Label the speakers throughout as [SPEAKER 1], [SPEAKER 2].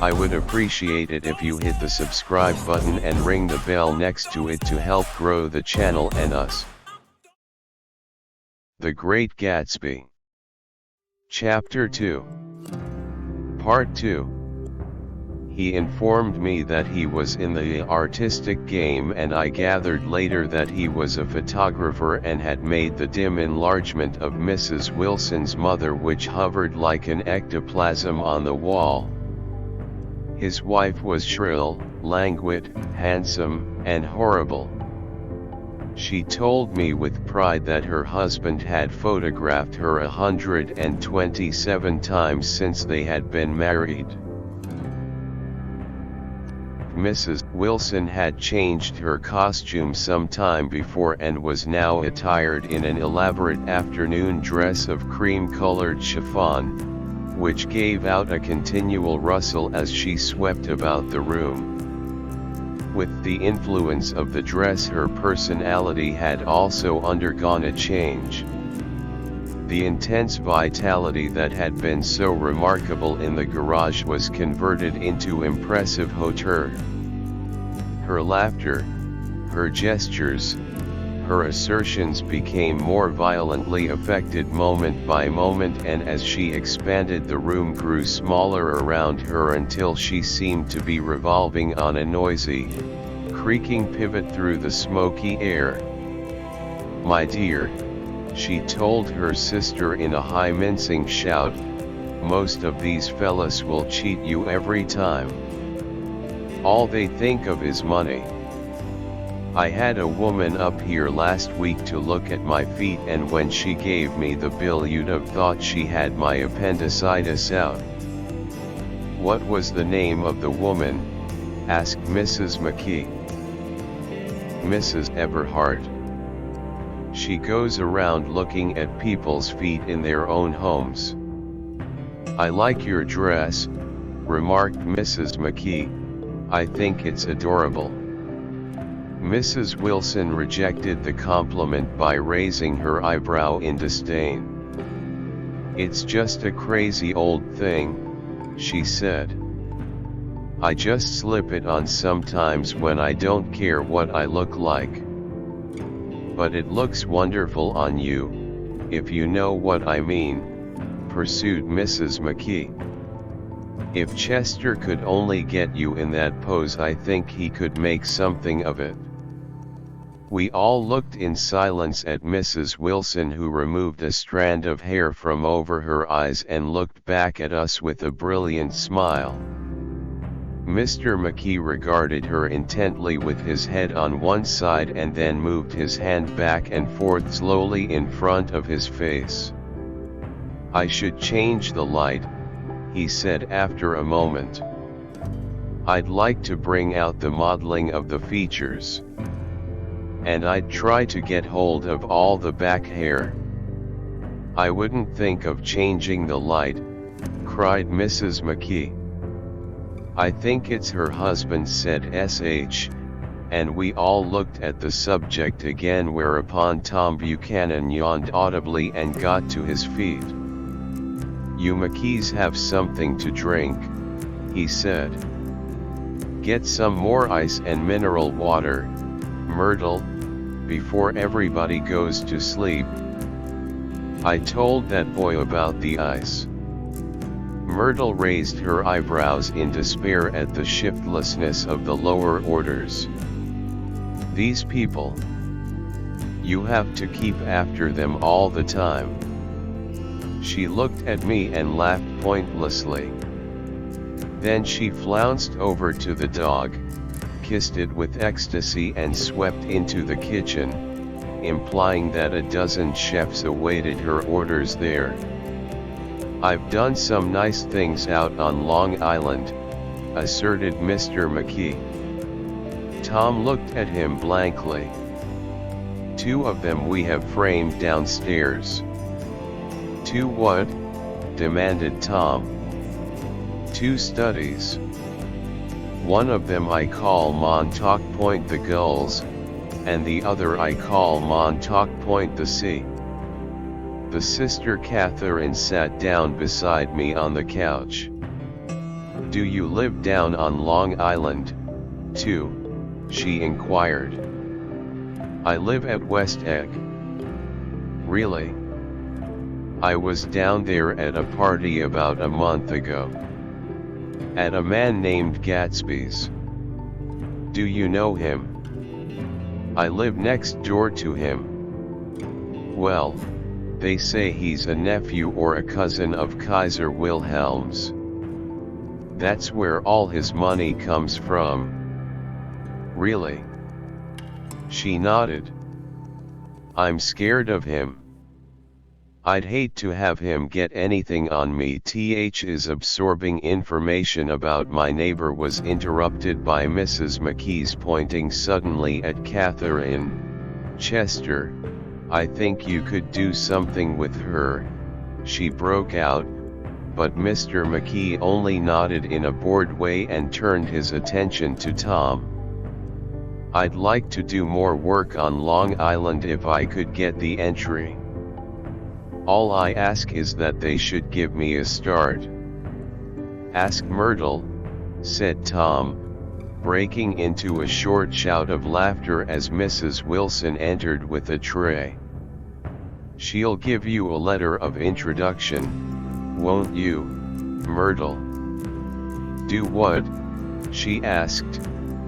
[SPEAKER 1] I would appreciate it if you hit the subscribe button and ring the bell next to it to help grow the channel and us. The Great Gatsby. Chapter 2. Part 2. He informed me that he was in the artistic game, and I gathered later that he was a photographer and had made the dim enlargement of Mrs. Wilson's mother, which hovered like an ectoplasm on the wall. His wife was shrill, languid, handsome, and horrible. She told me with pride that her husband had photographed her 127 times since they had been married. Mrs. Wilson had changed her costume some time before and was now attired in an elaborate afternoon dress of cream-colored chiffon, which gave out a continual rustle as she swept about the room. With the influence of the dress, her personality had also undergone a change. The intense vitality that had been so remarkable in the garage was converted into impressive hauteur. Her laughter, her gestures, her assertions became more violently affected moment by moment, and as she expanded, the room grew smaller around her until she seemed to be revolving on a noisy, creaking pivot through the smoky air. "My dear," she told her sister in a high mincing shout, "most of these fellas will cheat you every time. All they think of is money. I had a woman up here last week to look at my feet, and when she gave me the bill you'd have thought she had my appendicitis out." "What was the name of the woman?" asked Mrs. McKee. "Mrs. Eberhart. She goes around looking at people's feet in their own homes." "I like your dress," remarked Mrs. McKee. "I think it's adorable." Mrs. Wilson rejected the compliment by raising her eyebrow in disdain. "It's just a crazy old thing," she said. "I just slip it on sometimes when I don't care what I look like. But it looks wonderful on you, if you know what I mean," pursued Mrs. McKee. "If Chester could only get you in that pose, I think he could make something of it." We all looked in silence at Mrs. Wilson, who removed a strand of hair from over her eyes and looked back at us with a brilliant smile. Mr. McKee regarded her intently with his head on one side and then moved his hand back and forth slowly in front of his face. "I should change the light," he said after a moment. "I'd like to bring out the modeling of the features. And I'd try to get hold of all the back hair." "I wouldn't think of changing the light," cried Mrs. McKee. "I think it's her husband," said SH, and we all looked at the subject again, whereupon Tom Buchanan yawned audibly and got to his feet. "You McKees have something to drink," he said. "Get some more ice and mineral water, Myrtle, before everybody goes to sleep." "I told that boy about the ice." Myrtle raised her eyebrows in despair at the shiftlessness of the lower orders. "These people. You have to keep after them all the time." She looked at me and laughed pointlessly. Then she flounced over to the dog, kissed it with ecstasy, and swept into the kitchen, implying that a dozen chefs awaited her orders there. "I've done some nice things out on Long Island," asserted Mr. McKee. Tom looked at him blankly. "2 of them we have framed downstairs." "2 what?" demanded Tom. "2 studies. One of them I call Montauk Point the Gulls, and the other I call Montauk Point the Sea." The sister Catherine sat down beside me on the couch. "Do you live down on Long Island, too?" she inquired. "I live at West Egg." "Really? I was down there at a party about a month ago. At a man named Gatsby's. Do you know him?" "I live next door to him." "Well, they say he's a nephew or a cousin of Kaiser Wilhelm's. That's where all his money comes from." "Really?" She nodded. "I'm scared of him. I'd hate to have him get anything on me." Is absorbing information about my neighbor was interrupted by Mrs. McKee's pointing suddenly at Catherine. "Chester, I think you could do something with her," she broke out, but Mr. McKee only nodded in a bored way and turned his attention to Tom. "I'd like to do more work on Long Island if I could get the entry. All I ask is that they should give me a start." "Ask Myrtle," said Tom, breaking into a short shout of laughter as Mrs. Wilson entered with a tray. "She'll give you a letter of introduction, won't you, Myrtle?" "Do what?" she asked,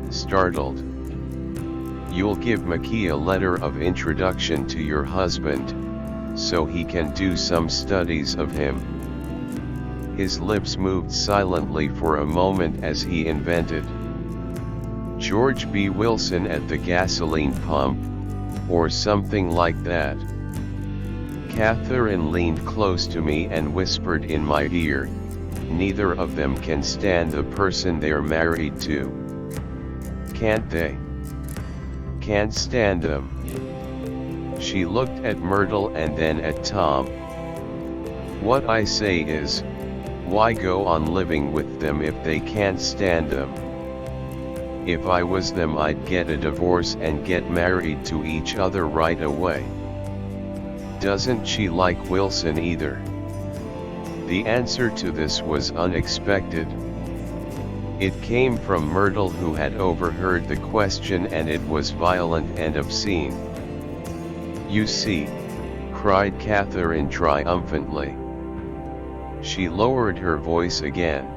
[SPEAKER 1] startled. "You'll give McKee a letter of introduction to your husband, so he can do some studies of him." His lips moved silently for a moment as he invented, "George B. Wilson at the gasoline pump, or something like that." Catherine leaned close to me and whispered in my ear, "Neither of them can stand the person they're married to." "Can't they?" "Can't stand them." She looked at Myrtle and then at Tom. "What I say is, why go on living with them if they can't stand them? If I was them, I'd get a divorce and get married to each other right away." "Doesn't she like Wilson either?" The answer to this was unexpected. It came from Myrtle, who had overheard the question, and it was violent and obscene. "You see," cried Catherine triumphantly. She lowered her voice again.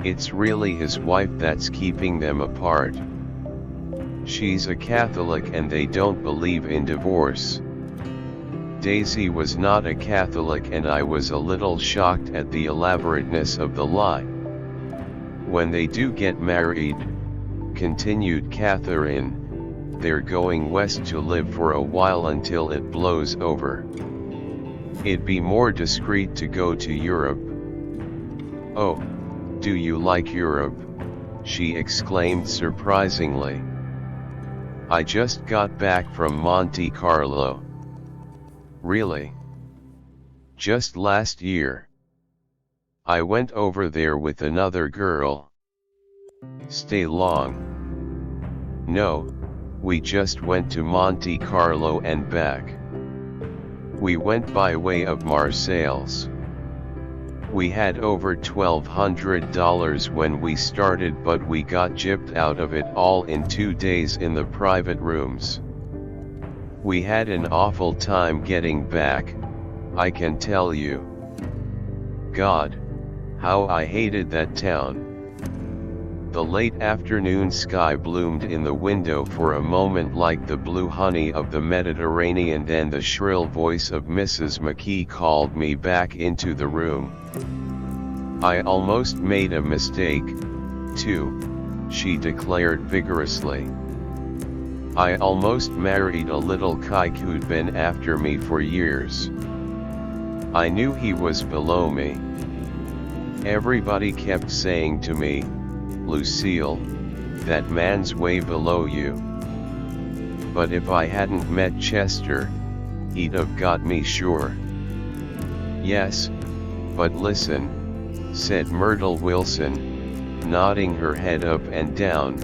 [SPEAKER 1] "It's really his wife that's keeping them apart. She's a Catholic and they don't believe in divorce." Daisy was not a Catholic, and I was a little shocked at the elaborateness of the lie. "When they do get married," continued Catherine, "they're going west to live for a while until it blows over. It'd be more discreet to go to Europe." "Oh, do you like Europe?" she exclaimed surprisingly. "I just got back from Monte Carlo." "Really?" "Just last year. I went over there with another girl." "Stay long?" "No, we just went to Monte Carlo and back. We went by way of Marseilles. We had over $1,200 when we started, but we got gypped out of it all in 2 days in the private rooms. We had an awful time getting back, I can tell you. God, how I hated that town." The late afternoon sky bloomed in the window for a moment like the blue honey of the Mediterranean, then the shrill voice of Mrs. McKee called me back into the room. "I almost made a mistake, too," she declared vigorously. "I almost married a little kike who'd been after me for years. I knew he was below me. Everybody kept saying to me, 'Lucille, that man's way below you.' But if I hadn't met Chester, he'd have got me sure." "Yes, but listen," said Myrtle Wilson, nodding her head up and down,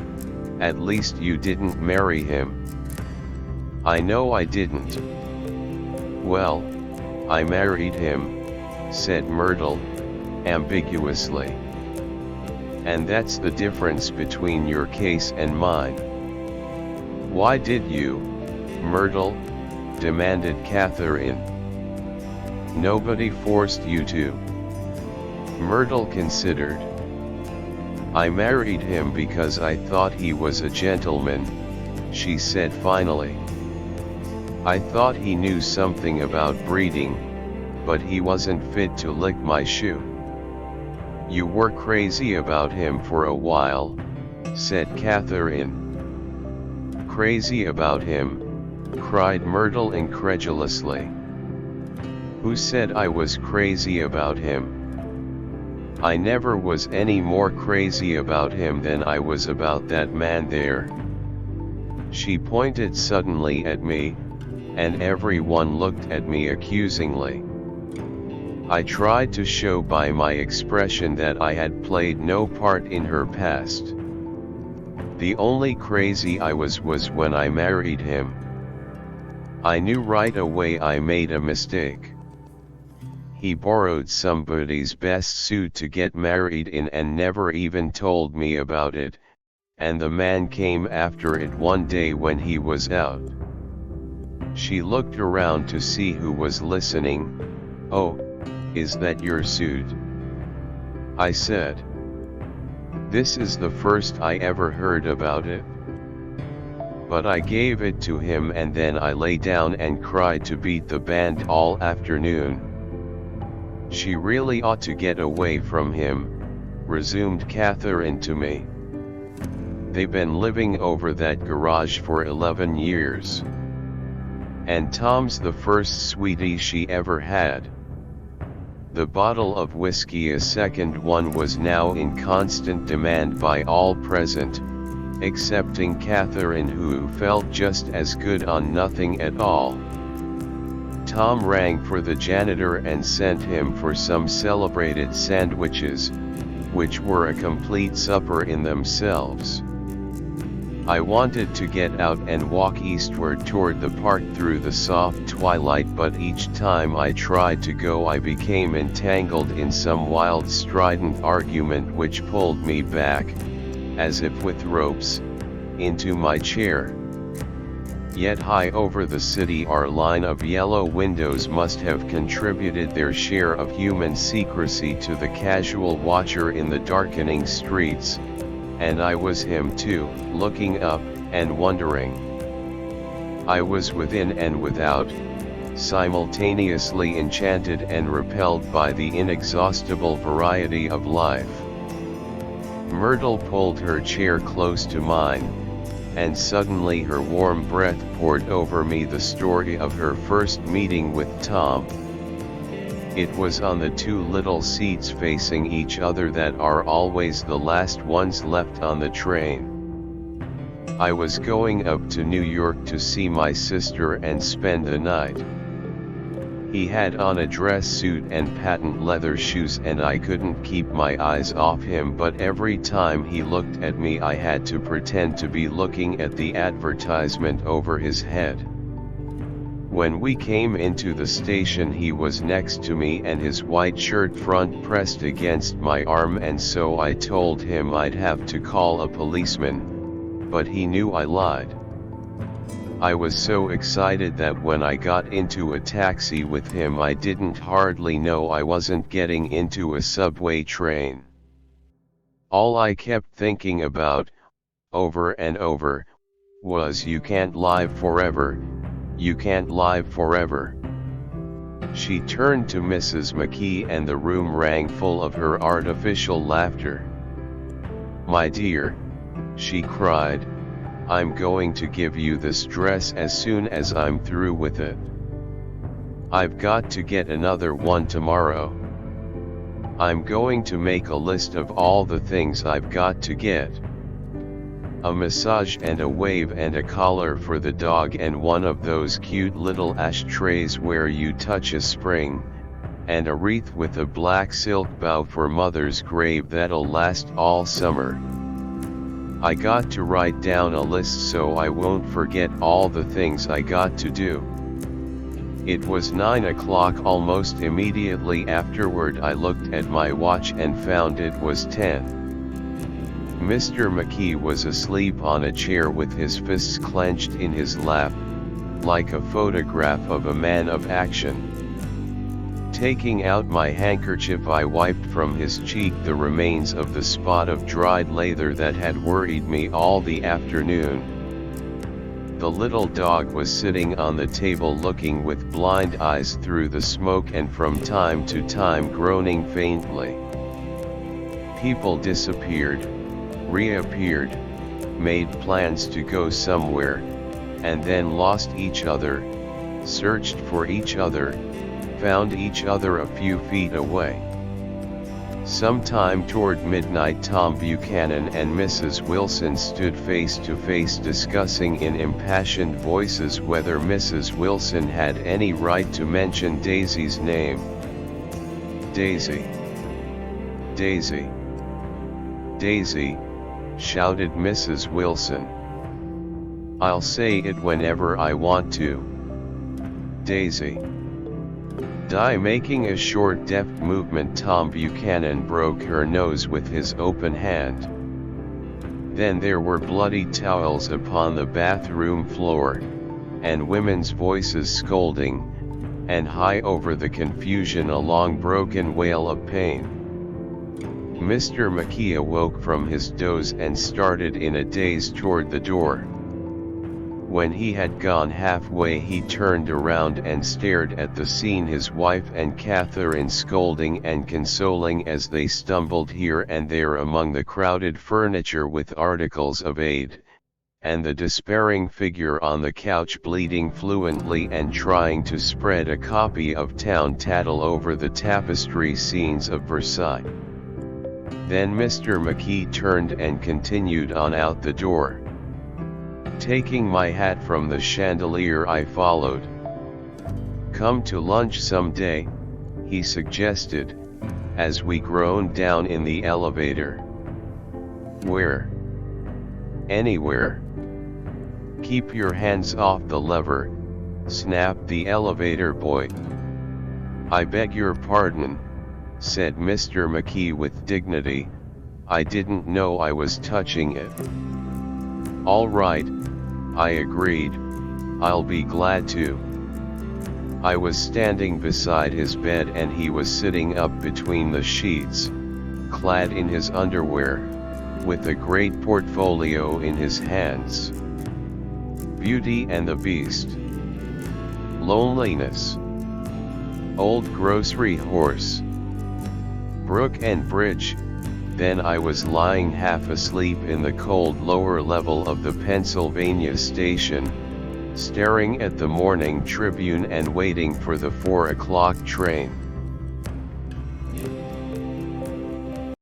[SPEAKER 1] "at least you didn't marry him." "I know I didn't." "Well, I married him," said Myrtle, ambiguously. And that's the difference between your case and mine. Why did you, Myrtle? Demanded Catherine. Nobody forced you to. Myrtle considered. I married him because I thought he was a gentleman, she said finally. I thought he knew something about breeding, but he wasn't fit to lick my shoe. You were crazy about him for a while, said Catherine. Crazy about him? Cried Myrtle incredulously. Who said I was crazy about him? I never was any more crazy about him than I was about that man there. She pointed suddenly at me, and everyone looked at me accusingly. I tried to show by my expression that I had played no part in her past. The only crazy I was when I married him. I knew right away I made a mistake. He borrowed somebody's best suit to get married in and never even told me about it, and the man came after it one day when he was out. She looked around to see who was listening. Oh, is that your suit? I said. This is the first I ever heard about it. But I gave it to him and then I lay down and cried to beat the band all afternoon. She really ought to get away from him, resumed Catherine to me. They've been living over that garage for 11 years. And Tom's the first sweetie she ever had. The bottle of whiskey, a second one, was now in constant demand by all present, excepting Catherine, who felt just as good on nothing at all. Tom rang for the janitor and sent him for some celebrated sandwiches, which were a complete supper in themselves. I wanted to get out and walk eastward toward the park through the soft twilight, but each time I tried to go I became entangled in some wild strident argument which pulled me back, as if with ropes, into my chair. Yet high over the city our line of yellow windows must have contributed their share of human secrecy to the casual watcher in the darkening streets, and I was him too, looking up, and wondering. I was within and without, simultaneously enchanted and repelled by the inexhaustible variety of life. Myrtle pulled her chair close to mine, and suddenly her warm breath poured over me the story of her first meeting with Tom. It was on the two little seats facing each other that are always the last ones left on the train. I was going up to New York to see my sister and spend the night. He had on a dress suit and patent leather shoes, and I couldn't keep my eyes off him, but every time he looked at me I had to pretend to be looking at the advertisement over his head. When we came into the station he was next to me and his white shirt front pressed against my arm, and so I told him I'd have to call a policeman, but he knew I lied. I was so excited that when I got into a taxi with him I didn't hardly know I wasn't getting into a subway train. All I kept thinking about, over and over, was "You can't lie forever, you can't lie forever." She turned to Mrs. McKee and the room rang full of her artificial laughter. "My dear," she cried, "I'm going to give you this dress as soon as I'm through with it. I've got to get another one tomorrow. I'm going to make a list of all the things I've got to get. A massage and a wave and a collar for the dog and one of those cute little ashtrays where you touch a spring, and a wreath with a black silk bow for Mother's grave that'll last all summer. I got to write down a list so I won't forget all the things I got to do." It was 9 o'clock. Almost immediately afterward I looked at my watch and found it was 10. Mr. McKee was asleep on a chair with his fists clenched in his lap, like a photograph of a man of action. Taking out my handkerchief, I wiped from his cheek the remains of the spot of dried lather that had worried me all the afternoon. The little dog was sitting on the table looking with blind eyes through the smoke and from time to time groaning faintly. People disappeared, reappeared, made plans to go somewhere, and then lost each other, searched for each other, found each other a few feet away. Sometime toward midnight, Tom Buchanan and Mrs. Wilson stood face to face discussing in impassioned voices whether Mrs. Wilson had any right to mention Daisy's name. "Daisy! Daisy! Daisy!" shouted Mrs. Wilson. "I'll say it whenever I want to. Daisy!" Making a short deft movement, Tom Buchanan broke her nose with his open hand. Then there were bloody towels upon the bathroom floor, and women's voices scolding, and high over the confusion a long broken wail of pain. Mr. McKee awoke from his doze and started in a daze toward the door. When he had gone halfway, he turned around and stared at the scene, his wife and Catherine scolding and consoling as they stumbled here and there among the crowded furniture with articles of aid, and the despairing figure on the couch bleating fluently and trying to spread a copy of Town Tattle over the tapestry scenes of Versailles. Then Mr. McKee turned and continued on out the door. Taking my hat from the chandelier, I followed. "Come to lunch someday," he suggested, as we groaned down in the elevator. "Where?" "Anywhere." "Keep your hands off the lever," snapped the elevator boy. "I beg your pardon," said Mr. McKee with dignity, "I didn't know I was touching it." "All right," I agreed, "I'll be glad to." I was standing beside his bed and he was sitting up between the sheets, clad in his underwear, with a great portfolio in his hands. Beauty and the Beast. Loneliness. Old Grocery Horse. Brook and Bridge. Then I was lying half asleep in the cold lower level of the Pennsylvania station, staring at the morning Tribune and waiting for the 4 o'clock train.